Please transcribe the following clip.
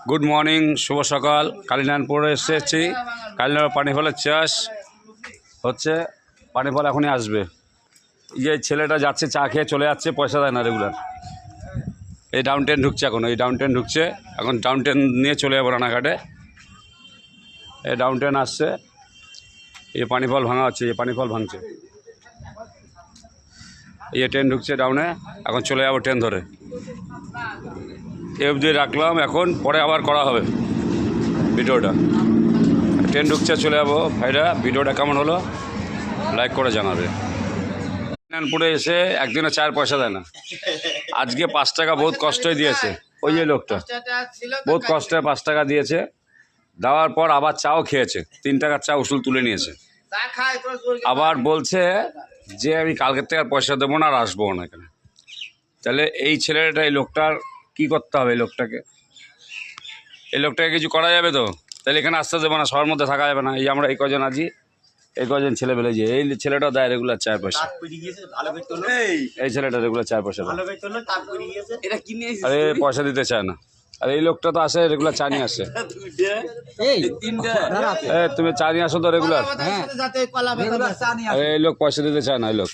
Good morning, শুভ সকাল। কালিনারায়ণপুরে এসেছি। কালিনারায়ণ পানি ফলের চাষ হচ্ছে, পানি ফল এখনই আসবে। এই ছেলেটা যাচ্ছে, চা খেয়ে চলে যাচ্ছে, পয়সা দেয় না রেগুলার। এই ডাউন ট্রেন ঢুকছে এখন, এই ডাউন ট্রেন ঢুকছে এখন। ডাউন ট্রেন নিয়ে চলে যাবো রানাঘাটে। এই ডাউন ট্রেন আসছে, এই পানি ফল ভাঙা হচ্ছে, এই পানি ফল ভাঙছে। এই ট্রেন ঢুকছে ডাউনে, এখন চলে যাবো ট্রেন ধরে। এ অবধি রাখলাম, এখন পরে আবার করা হবে ভিডিওটা। ট্রেন ঢুকছে, চলে যাবো। ভাইরা, ভিডিওটা কেমন হলো লাইক করে জানাবে। কালিনারায়ণপুরে এসে একদিনে চায়ের পয়সা দেয় না। আজকে 5 টাকা বহুত কষ্টই দিয়েছে ওই যে লোকটা, বহুত কষ্টে 5 টাকা দিয়েছে। দেওয়ার পর আবার চাও খেয়েছে, 3 টাকার চা উসুল তুলে নিয়েছে। আবার বলছে যে আমি কালকের থেকে আর পয়সা দেবো না, আর আসবো না এখানে। তাহলে এই ছেলেটা, এই লোকটার কী করতে হবে? এই লোকটাকে কিছু করা যাবে তো? তাহলে এখানে আসতে দেবো না, শহরের মধ্যে থাকা যাবে না। এই আমরা এই কজন আছি, এই কজন ছেলে পেলে যে এই ছেলেটা দেয় রেগুলার চায়ের পয়সা। এই ছেলেটা রেগুলার চায়ের পয়সা দেয়, আরে পয়সা দিতে চায় না। আর এই লোকটা তো আসে রেগুলার চা নিয়ে আসে। তুমি চা নিয়ে আসো তো রেগুলার। এই লোক পয়সা দিতে চায় না, এই লোক।